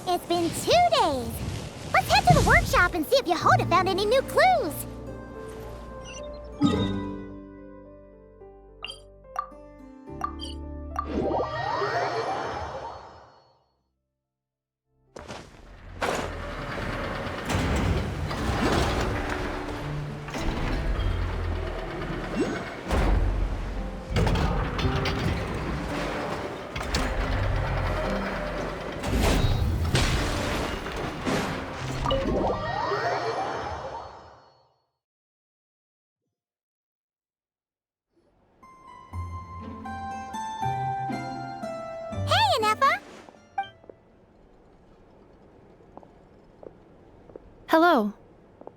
It's been 2 days. Let's head to the workshop and see if Jahoda found any new clues. Hey, Ineffa! Hello.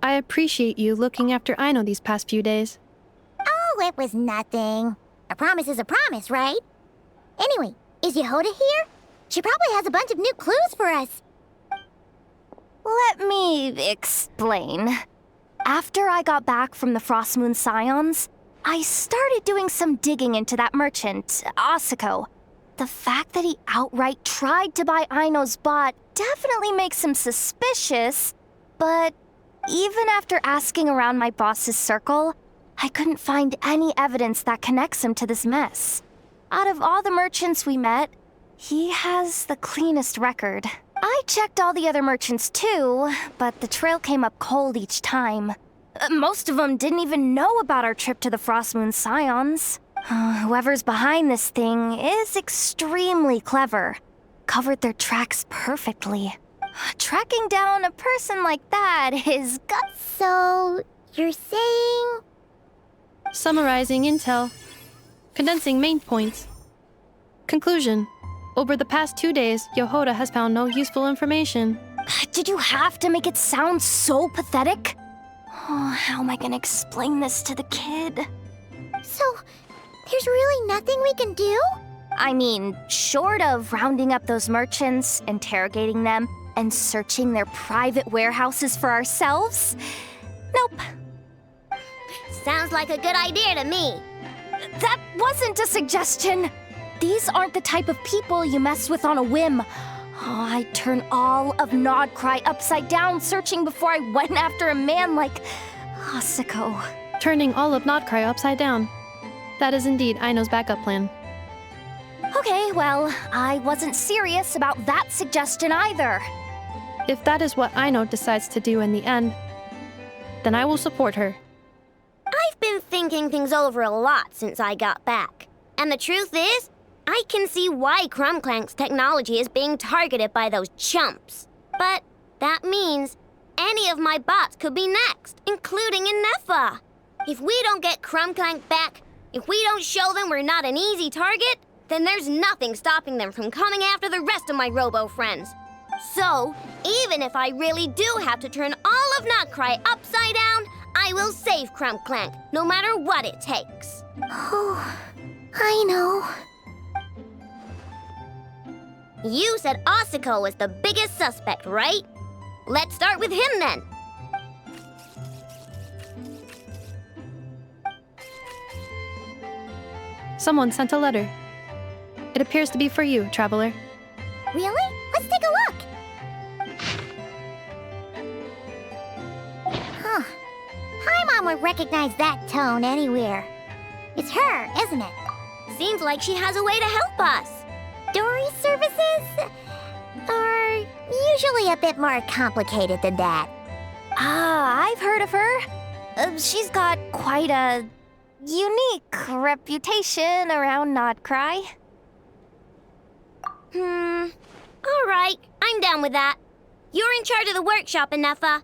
I appreciate you looking after Aino these past few days. Oh, it was nothing. A promise is a promise, right? Anyway, is Jahoda here? She probably has a bunch of new clues for us. Let me explain. After I got back from the Frost Moon Scions, I started doing some digging into that merchant, Asako. The fact that he outright tried to buy Aino's bot definitely makes him suspicious, but even after asking around my boss's circle, I couldn't find any evidence that connects him to this mess. Out of all the merchants we met, he has the cleanest record. I checked all the other merchants too, but the trail came up cold each time. Most of them didn't even know about our trip to the Frost Moon Scions. Whoever's behind this thing is extremely clever. Covered their tracks perfectly. Tracking down a person like that is gut. So, you're saying... Summarizing intel. Condensing main points. Conclusion. Over the past 2 days, Jahoda has found no useful information. Did you have to make it sound so pathetic? Oh, how am I gonna explain this to the kid? So, there's really nothing we can do? I mean, short of rounding up those merchants, interrogating them, and searching their private warehouses for ourselves? Nope. Sounds like a good idea to me. That wasn't a suggestion. These aren't the type of people you mess with on a whim. Oh, I'd turn all of Nod-Krai upside down searching before I went after a man like Asako. Turning all of Nod-Krai upside down. That is indeed Aino's backup plan. Okay, well, I wasn't serious about that suggestion either. If that is what Aino decides to do in the end, then I will support her. I've been thinking things over a lot since I got back. And the truth is, I can see why Clink Clank's technology is being targeted by those chumps. But that means any of my bots could be next, including Ineffa. If we don't get Clink Clank back, if we don't show them we're not an easy target, then there's nothing stopping them from coming after the rest of my robo friends. So, even if I really do have to turn all of Nod-Krai upside down, I will save Clink Clank, no matter what it takes. Oh, I know. You said Asako was the biggest suspect, right? Let's start with him then. Someone sent a letter. It appears to be for you, traveler. Really? Let's take a look. Huh. Paimon would recognize that tone anywhere. It's her, isn't it? Seems like she has a way to help us. Dori's services are usually a bit more complicated than that. Ah, I've heard of her. She's got quite a unique reputation around Nod-Krai. All right, I'm down with that. You're in charge of the workshop, Ineffa.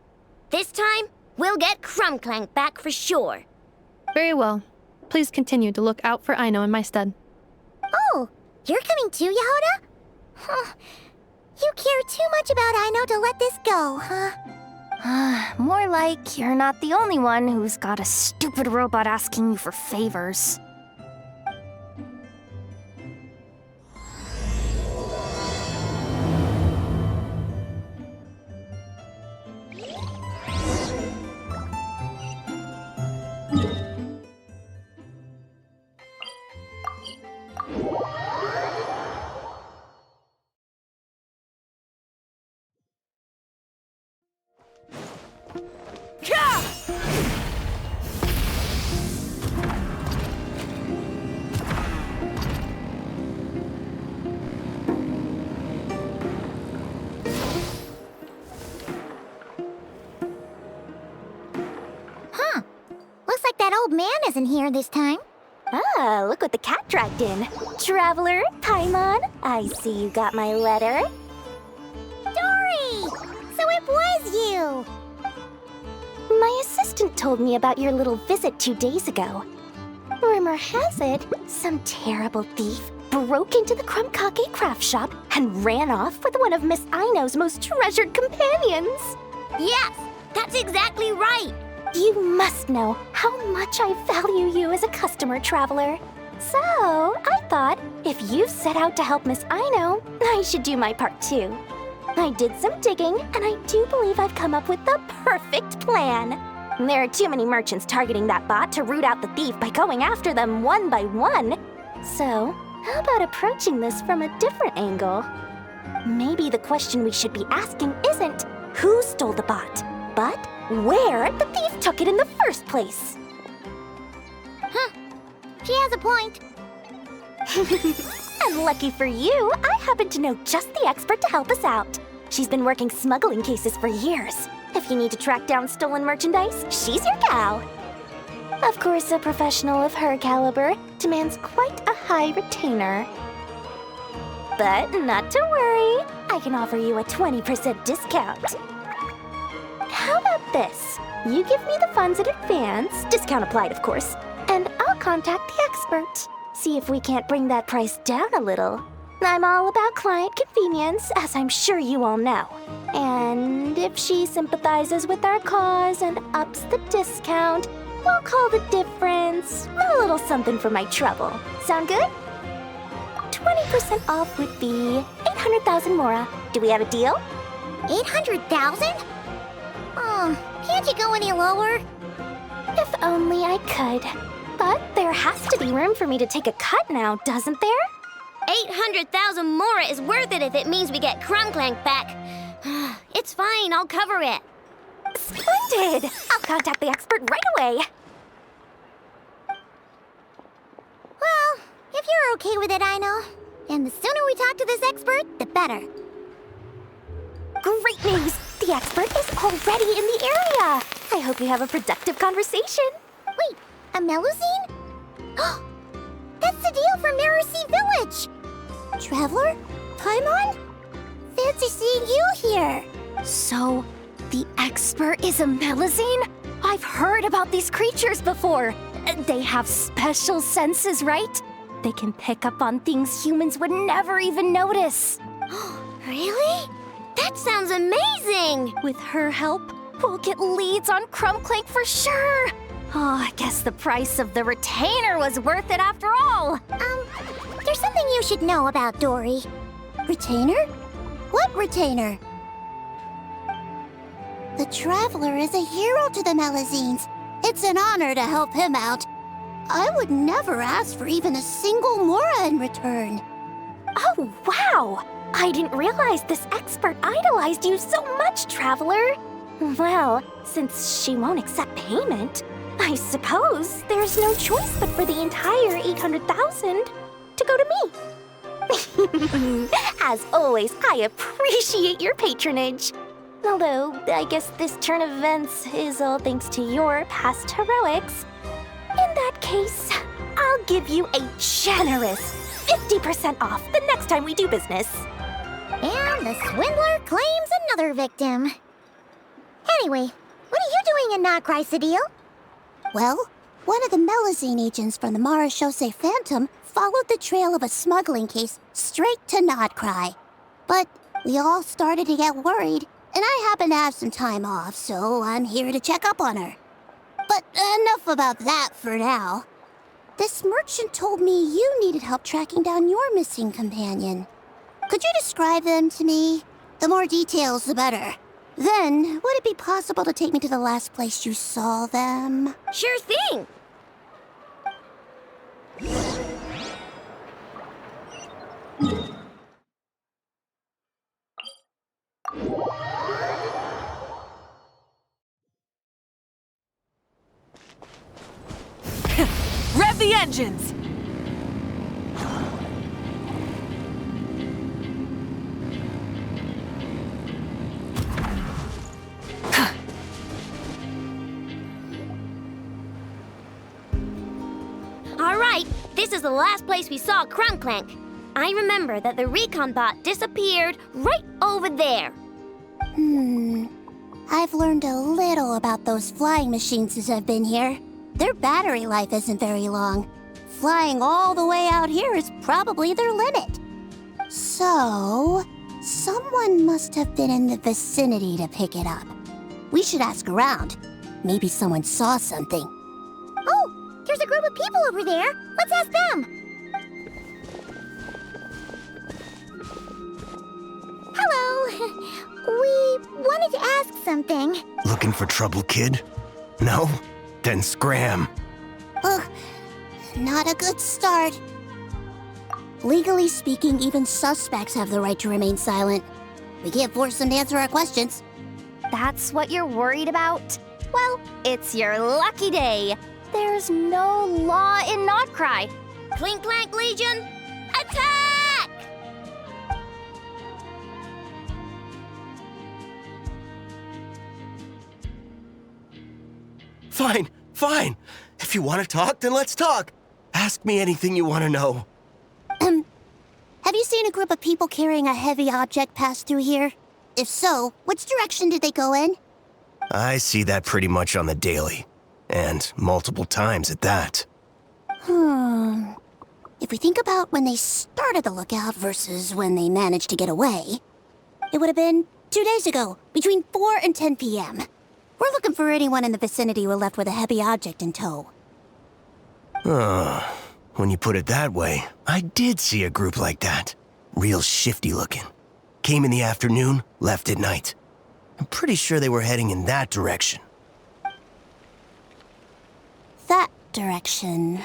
This time, we'll get Clink Clank back for sure. Very well. Please continue to look out for Aino in my stead. Oh, you're coming too, Jahoda? Huh. You care too much about Aino to let this go, huh? More like you're not the only one who's got a stupid robot asking you for favors. man isn't here this time. Ah, look what the cat dragged in. Traveler, Paimon, I see you got my letter. Dori! So it was you! My assistant told me about your little visit 2 days ago. Rumor has it, some terrible thief broke into the Clink craft shop and ran off with one of Miss Aino's most treasured companions. Yes, that's exactly right. You must know how much I value you as a customer, Traveler. So, I thought, if you set out to help Miss Aino, I should do my part too. I did some digging, and I do believe I've come up with the perfect plan. There are too many merchants targeting that bot to root out the thief by going after them one by one. So, how about approaching this from a different angle? Maybe the question we should be asking isn't who stole the bot, but where the thief took it in the first place. She has a point. And lucky for you, I happen to know just the expert to help us out. She's been working smuggling cases for years. If you need to track down stolen merchandise, she's your gal. Of course, a professional of her caliber demands quite a high retainer. But not to worry, I can offer you a 20% discount. How about this? You give me the funds in advance, discount applied of course, and I'll contact the expert. See if we can't bring that price down a little. I'm all about client convenience, as I'm sure you all know. And if she sympathizes with our cause and ups the discount, we'll call the difference a little something for my trouble. Sound good? 20% off would be 800,000 mora. Do we have a deal? 800,000? Oh, can't you go any lower? If only I could. But there has to be room for me to take a cut now, doesn't there? 800,000 mora is worth it if it means we get Clink Clank back. It's fine, I'll cover it. Splendid! I'll contact the expert right away. Well, if you're okay with it, Aino. And the sooner we talk to this expert, the better. Great news! The expert is already in the area! I hope you have a productive conversation. Wait, a Melusine? That's the deal from Narasi Village! Traveler? Paimon? Fancy seeing you here! So, the expert is a Melusine? I've heard about these creatures before. They have special senses, right? They can pick up on things humans would never even notice. Really? That sounds amazing! With her help, we'll get leads on Clink Clank for sure. Oh, I guess the price of the retainer was worth it after all. There's something you should know about Dori. Retainer? What retainer? The Traveler is a hero to the Melusines. It's an honor to help him out. I would never ask for even a single mora in return. Oh, wow! I didn't realize this expert idolized you so much, Traveler. Well, since she won't accept payment, I suppose there's no choice but for the entire 800,000 to go to me. As always, I appreciate your patronage. Although, I guess this turn of events is all thanks to your past heroics. In that case, I'll give you a generous 50% off the next time we do business. And the swindler claims another victim. Anyway, what are you doing in Nod-Krai, Sadil? Well, one of the Melusine agents from the Marechaussee Phantom followed the trail of a smuggling case straight to Nod-Krai. But we all started to get worried, and I happen to have some time off, so I'm here to check up on her. But enough about that for now. This merchant told me you needed help tracking down your missing companion. Could you describe them to me? The more details, the better. Then, would it be possible to take me to the last place you saw them? Sure thing! Rev the engines! this is the last place we saw Clink Clank. I remember that the recon bot disappeared right over there. I've learned a little about those flying machines since I've been here. Their battery life isn't very long. Flying all the way out here is probably their limit. So, someone must have been in the vicinity to pick it up. We should ask around. Maybe someone saw something. Oh, there's a group of people over there. Let's ask them. Hello. We wanted to ask something. Looking for trouble, kid? No? Then scram. Ugh, not a good start. Legally speaking, even suspects have the right to remain silent. We can't force them to answer our questions. That's what you're worried about? Well, it's your lucky day. There's no law in Nod-Krai. Clink Clank Legion, attack! Fine, fine. If you want to talk, then let's talk. Ask me anything you want to know. Have you seen a group of people carrying a heavy object pass through here? If so, which direction did they go in? I see that pretty much on the daily. And multiple times at that. If we think about when they started the lookout versus when they managed to get away, it would have been 2 days ago, between 4 and 10 p.m. We're looking for anyone in the vicinity who left with a heavy object in tow. When you put it that way, I did see a group like that. Real shifty looking. Came in the afternoon, left at night. I'm pretty sure they were heading in that direction. That direction,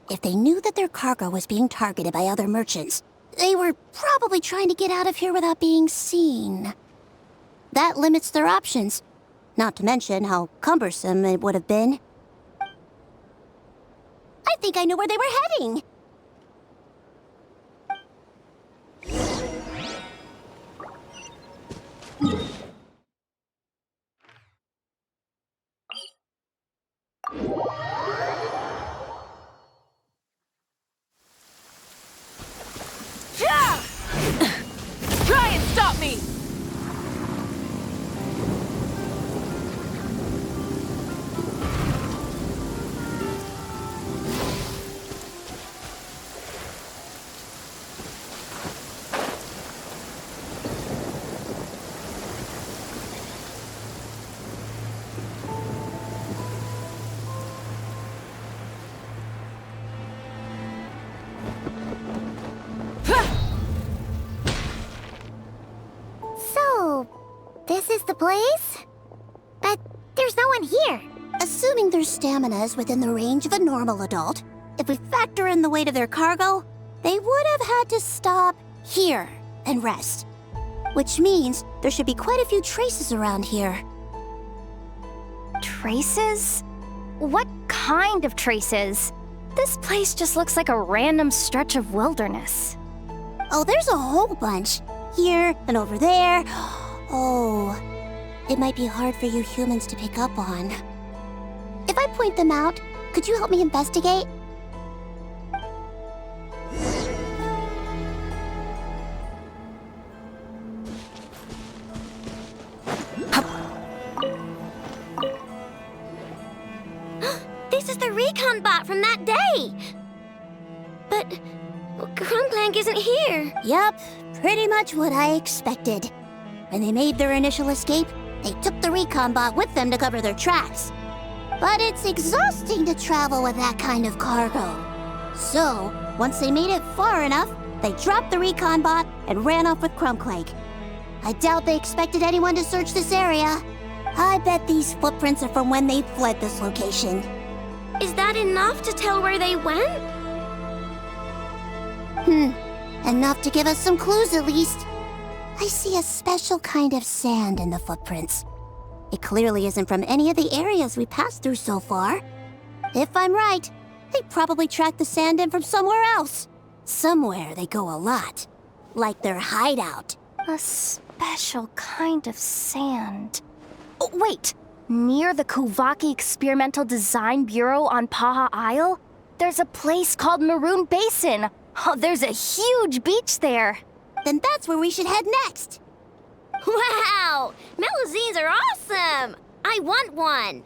If they knew that their cargo was being targeted by other merchants, they were probably trying to get out of here without being seen. That limits their options, not to mention how cumbersome it would have been. I think I know where they were heading. Try and stop me! So, this is the place? But there's no one here. Assuming their stamina is within the range of a normal adult, if we factor in the weight of their cargo, they would have had to stop here and rest. Which means there should be quite a few traces around here. Traces? What kind of traces? This place just looks like a random stretch of wilderness. Oh, there's a whole bunch. Here and over there. Oh, it might be hard for you humans to pick up on. If I point them out, could you help me investigate? This is the recon bot from that day. But Clink Clank isn't here. Yup, pretty much what I expected. When they made their initial escape, they took the recon bot with them to cover their tracks. But it's exhausting to travel with that kind of cargo. So, once they made it far enough, they dropped the recon bot and ran off with Clink Clank. I doubt they expected anyone to search this area. I bet these footprints are from when they fled this location. Is that enough to tell where they went? Enough to give us some clues at least. I see a special kind of sand in the footprints. It clearly isn't from any of the areas we passed through so far. If I'm right, they probably tracked the sand in from somewhere else. Somewhere they go a lot. Like their hideout. A special kind of sand. Oh, wait! Near the Kuvaki Experimental Design Bureau on Paha Isle, there's a place called Maroon Basin. Oh, there's a huge beach there. Then that's where we should head next. Wow! Melusines are awesome! I want one!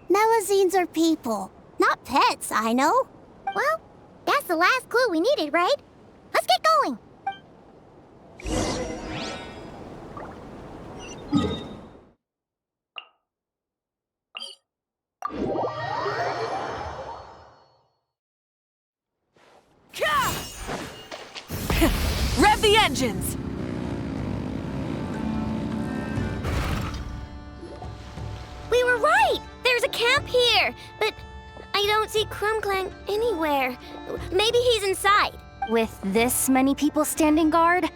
Melusines are people, not pets, I know. Well, that's the last clue we needed, right? Let's get going. Rev the engines! We were right! There's a camp here! But I don't see Clink Clank anywhere. Maybe he's inside. With this many people standing guard,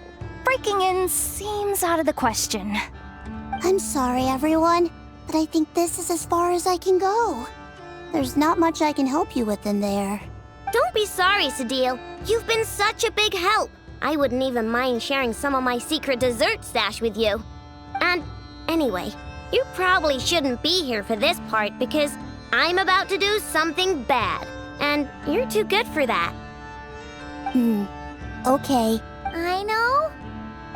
breaking in seems out of the question. I'm sorry, everyone, but I think this is as far as I can go. There's not much I can help you with in there. Don't be sorry, Sadil. You've been such a big help. I wouldn't even mind sharing some of my secret dessert stash with you. And anyway, you probably shouldn't be here for this part because I'm about to do something bad. And you're too good for that. Okay. I know.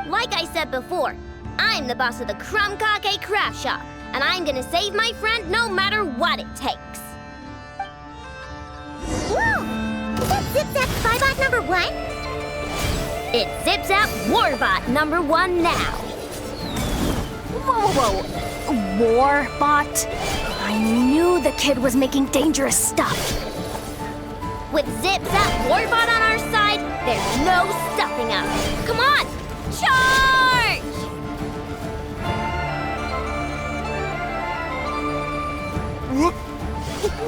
Like I said before, I'm the boss of the Crumb-Kake Craft Shop, and I'm gonna save my friend no matter what it takes. Whoa! Is that Zip-Zap Spybot number 1? It's Zip-Zap Warbot number 1 now. Whoa! Warbot? I knew the kid was making dangerous stuff. With Zip-Zap Warbot on our side, there's no stopping us. Come on, charge!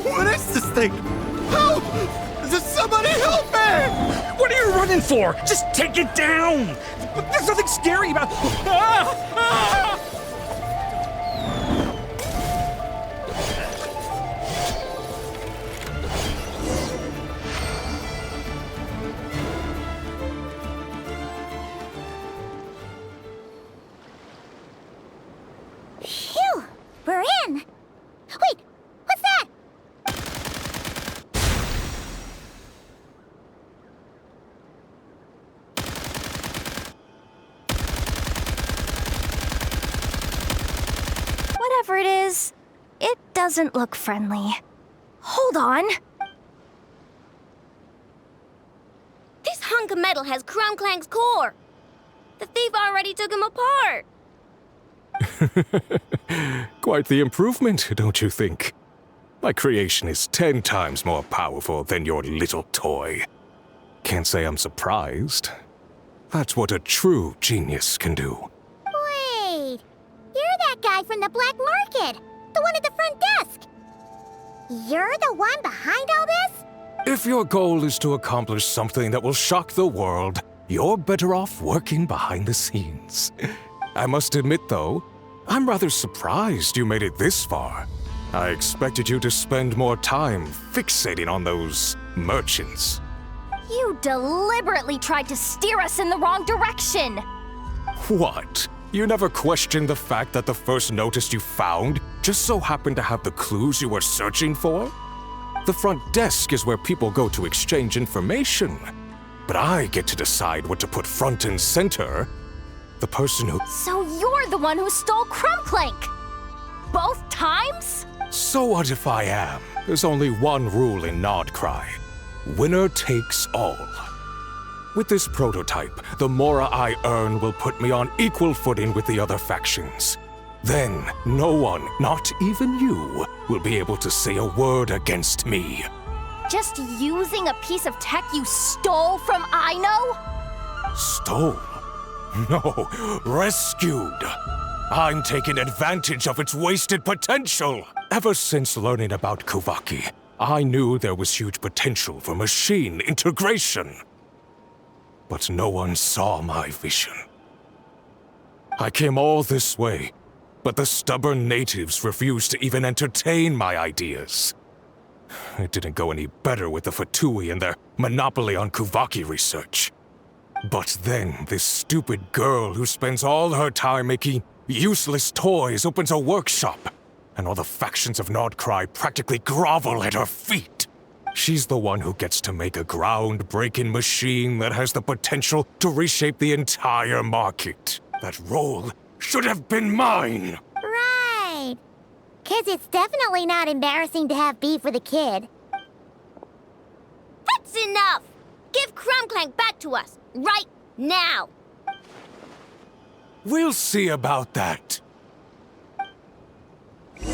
What is this thing? Help! Does somebody help me? What are you running for? Just take it down! There's nothing scary about... Ah! Ah! Phew! We're in! Wait! What's that? Whatever it is, it doesn't look friendly. Hold on. This hunk of metal has Clink Clank's core. The thief already took him apart. Quite the improvement, don't you think? My creation is 10 times more powerful than your little toy. Can't say I'm surprised. That's what a true genius can do. Wait! You're that guy from the black market! The one at the front desk! You're the one behind all this? If your goal is to accomplish something that will shock the world, you're better off working behind the scenes. I must admit, though, I'm rather surprised you made it this far. I expected you to spend more time fixating on those merchants. You deliberately tried to steer us in the wrong direction. What? You never questioned the fact that the first notice you found just so happened to have the clues you were searching for? The front desk is where people go to exchange information. But I get to decide what to put front and center. The person who... So you're the one who stole Clink Clank! Both times? So what if I am? There's only one rule in Nod-Krai. Winner takes all. With this prototype, the Mora I earn will put me on equal footing with the other factions. Then, no one, not even you, will be able to say a word against me. Just using a piece of tech you stole from Aino? Stole? No, rescued. I'm taking advantage of its wasted potential. Ever since learning about Kuvaki, I knew there was huge potential for machine integration. But no one saw my vision. I came all this way, but the stubborn natives refused to even entertain my ideas. It didn't go any better with the Fatui and their monopoly on Kuvaki research. But then this stupid girl who spends all her time making useless toys opens a workshop, and all the factions of Nod-Krai practically grovel at her feet. She's the one who gets to make a groundbreaking machine that has the potential to reshape the entire market. That role should have been mine! Right. 'Cause it's definitely not embarrassing to have beef with a kid. That's enough! Give Clank back to us, right now! We'll see about that. Chew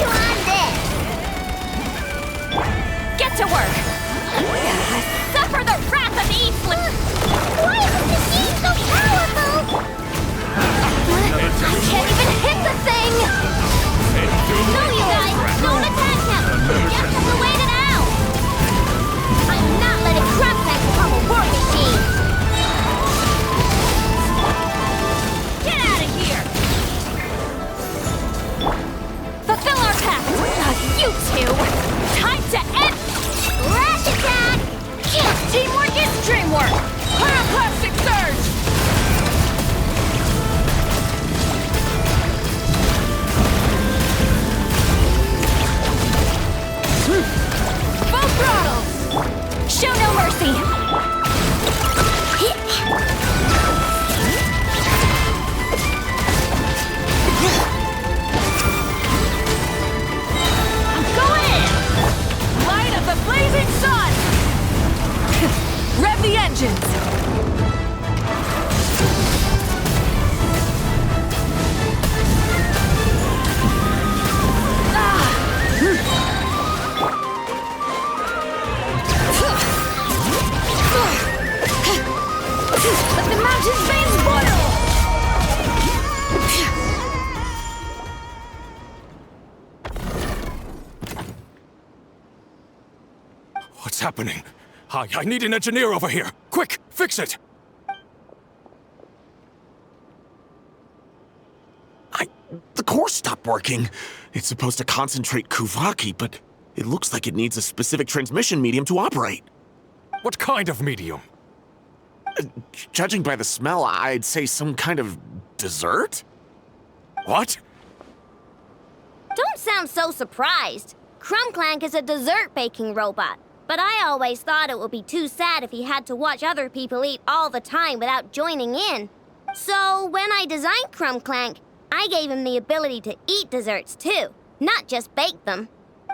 on this! Get to work! Suffer the wrath of evil! Why is this machine so powerful? I can't even hit the thing! No, you guys! Don't attack him! Just have to wait it out! I'm not letting Clank become a war machine! Get out of here! Fulfill our pact! You two! Time to end... Rush attack! Teamwork is dreamwork! Pyroclastic surge! Full throttle! Show no mercy! I'm going in! Light of the blazing sun! Rev the engines! Let the mountain's veins boil! What's happening? I need an engineer over here. Quick, fix it! The core stopped working. It's supposed to concentrate Kuvaki, but it looks like it needs a specific transmission medium to operate. What kind of medium? Judging by the smell, I'd say some kind of dessert? What? Don't sound so surprised. Clank is a dessert baking robot, but I always thought it would be too sad if he had to watch other people eat all the time without joining in. So when I designed Clank, I gave him the ability to eat desserts too, not just bake them.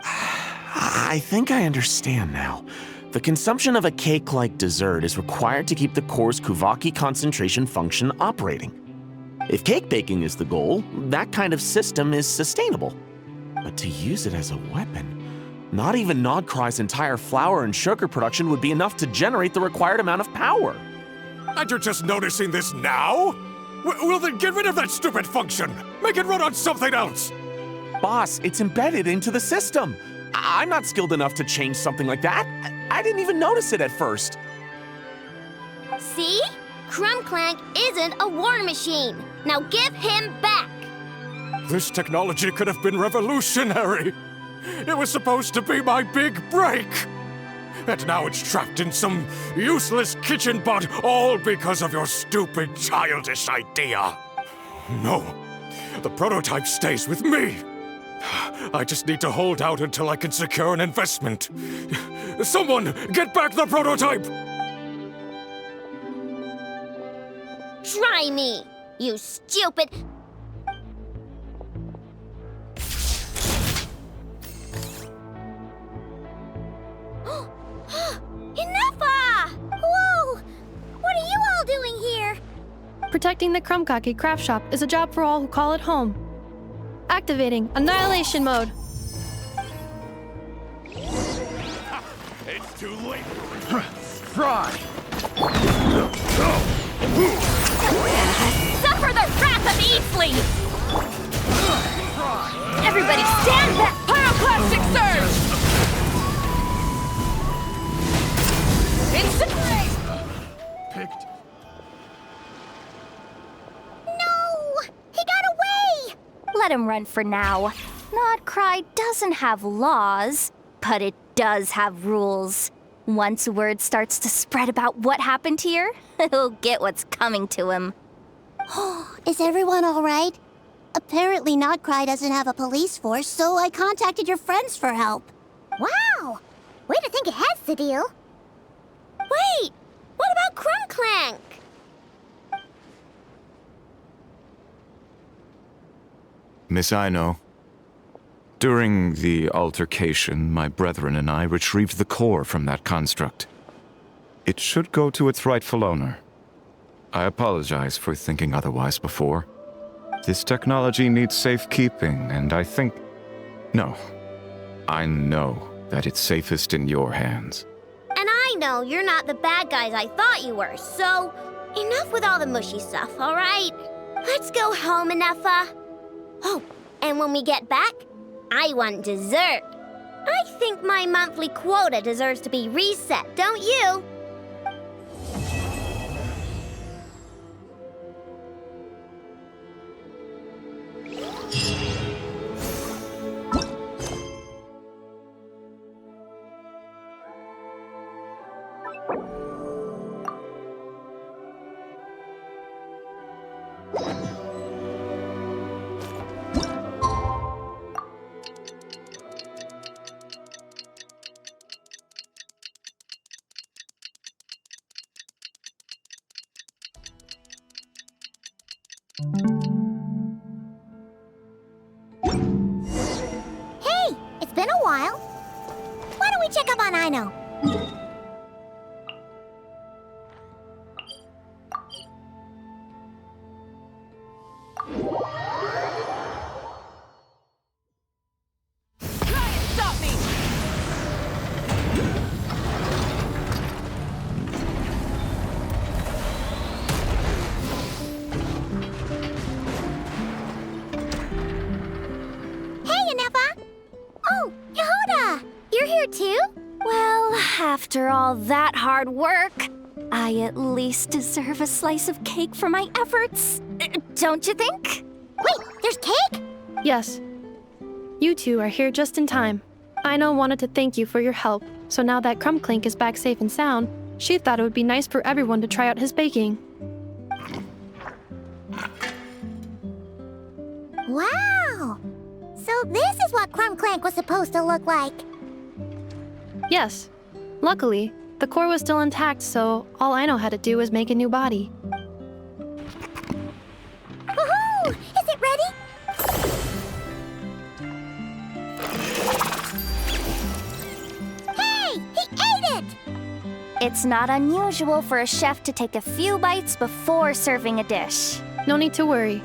I think I understand now. The consumption of a cake-like dessert is required to keep the core's Kuvaki concentration function operating. If cake baking is the goal, that kind of system is sustainable. But to use it as a weapon, not even Nod-Krai's entire flour and sugar production would be enough to generate the required amount of power. And you're just noticing this now? Well then get rid of that stupid function! Make it run on something else! Boss, it's embedded into the system. I'm not skilled enough to change something like that. I didn't even notice it at first. See? Clank isn't a war machine. Now give him back! This technology could have been revolutionary! It was supposed to be my big break! And now it's trapped in some useless kitchen pot, all because of your stupid, childish idea. No, the prototype stays with me. I just need to hold out until I can secure an investment. Someone, get back the prototype! Try me, you stupid... Ineffa! Whoa! What are you all doing here? Protecting the Krumkaki craft shop is a job for all who call it home. Activating Annihilation Mode. It's too late. Try! Suffer the wrath of Eatfleet! Everybody stand back! Pyroclastic surge! Incinerate! Picked. No! He got away! Let him run for now. Nod-Krai doesn't have laws, but it does have rules. Once word starts to spread about what happened here, he'll get what's coming to him. Is everyone all right? Apparently Nod-Krai doesn't have a police force, so I contacted your friends for help. Wow! Way to think ahead, Cedille. Wait! What about Clink Clank? Miss Aino, during the altercation, my brethren and I retrieved the core from that construct. It should go to its rightful owner. I apologize for thinking otherwise before. This technology needs safekeeping, and I think... No. I know that it's safest in your hands. And I know you're not the bad guys I thought you were, so enough with all the mushy stuff, all right? Let's go home, Ineffa. Oh, and when we get back, I want dessert. I think my monthly quota deserves to be reset, don't you? Hey, it's been a while. Why don't we check up on Aino? Try and stop me! Hey, Ineffa! Oh, Jahoda! You're here too? Well, after all that hard work, I at least deserve a slice of cake for my efforts. Don't you think? Wait, there's cake? Yes. You two are here just in time. Aino wanted to thank you for your help, so now that Clink Clank is back safe and sound, she thought it would be nice for everyone to try out his baking. Wow! So this is what Clink Clank was supposed to look like. Yes. Luckily, the core was still intact, so all Aino had to do was make a new body. Woohoo! Is it ready? Hey! He ate it! It's not unusual for a chef to take a few bites before serving a dish. No need to worry.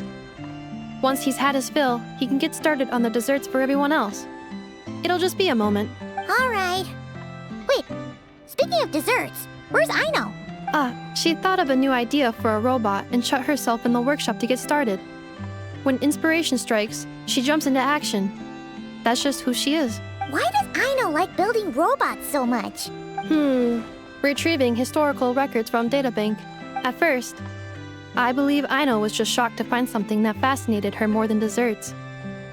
Once he's had his fill, he can get started on the desserts for everyone else. It'll just be a moment. All right. Wait, speaking of desserts, where's Aino? She thought of a new idea for a robot and shut herself in the workshop to get started. When inspiration strikes, she jumps into action. That's just who she is. Why does Aino like building robots so much? Retrieving historical records from databank. At first, I believe Aino was just shocked to find something that fascinated her more than desserts.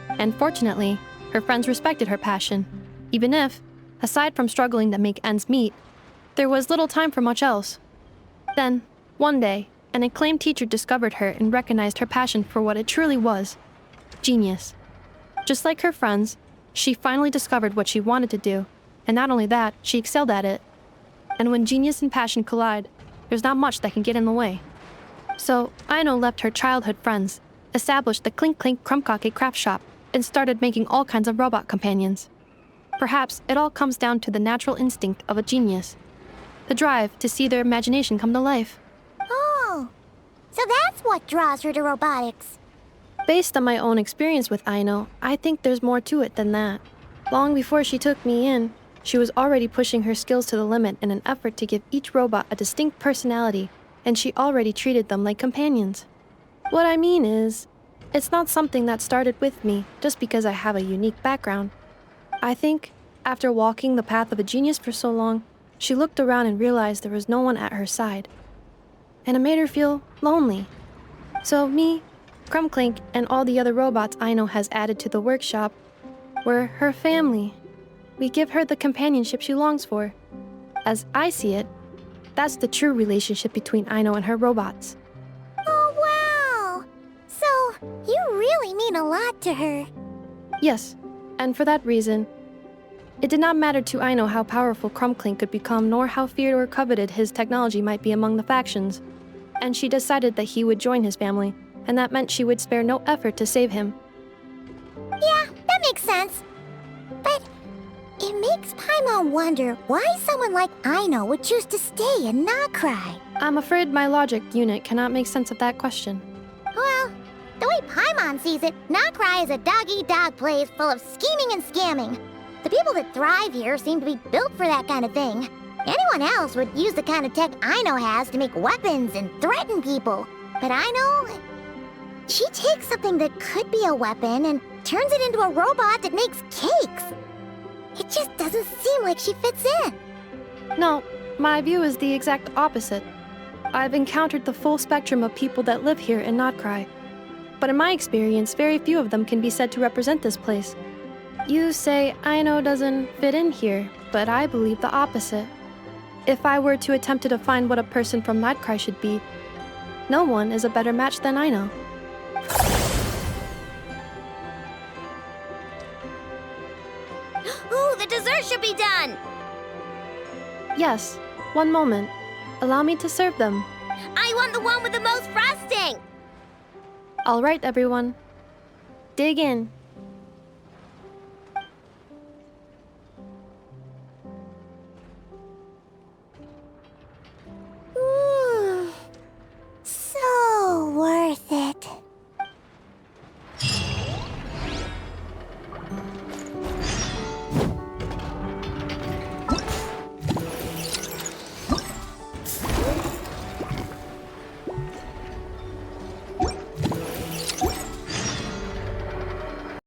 And fortunately, her friends respected her passion, even if, aside from struggling to make ends meet, there was little time for much else. Then, one day, an acclaimed teacher discovered her and recognized her passion for what it truly was: genius. Just like her friends, she finally discovered what she wanted to do, and not only that, she excelled at it. And when genius and passion collide, there's not much that can get in the way. So, Aino left her childhood friends, established the Clink Clank Clash craft shop, and started making all kinds of robot companions. Perhaps it all comes down to the natural instinct of a genius, the drive to see their imagination come to life. Oh, so that's what draws her to robotics. Based on my own experience with Aino, I think there's more to it than that. Long before she took me in, she was already pushing her skills to the limit in an effort to give each robot a distinct personality, and she already treated them like companions. What I mean is, it's not something that started with me just because I have a unique background. I think, after walking the path of a genius for so long, she looked around and realized there was no one at her side. And it made her feel lonely. So me, Clink Clank, and all the other robots Aino has added to the workshop were her family. We give her the companionship she longs for. As I see it, that's the true relationship between Aino and her robots. Oh, wow! So, you really mean a lot to her. Yes, and for that reason, it did not matter to Aino how powerful Clink could become, nor how feared or coveted his technology might be among the factions. And she decided that he would join his family, and that meant she would spare no effort to save him. Yeah, that makes sense. But it makes Paimon wonder why someone like Aino would choose to stay in Nod-Krai. I'm afraid my logic unit cannot make sense of that question. Well, the way Paimon sees it, Nod-Krai is a dog-eat-dog place full of scheming and scamming. The people that thrive here seem to be built for that kind of thing. Anyone else would use the kind of tech Aino has to make weapons and threaten people. But Aino, she takes something that could be a weapon and turns it into a robot that makes cakes. It just doesn't seem like she fits in. No, my view is the exact opposite. I've encountered the full spectrum of people that live here in Nod-Krai. But in my experience, very few of them can be said to represent this place. You say Aino doesn't fit in here, but I believe the opposite. If I were to attempt to define what a person from Nod-Krai should be, no one is a better match than Aino. Ooh, the dessert should be done! Yes, one moment. Allow me to serve them. I want the one with the most frosting! All right, everyone. Dig in.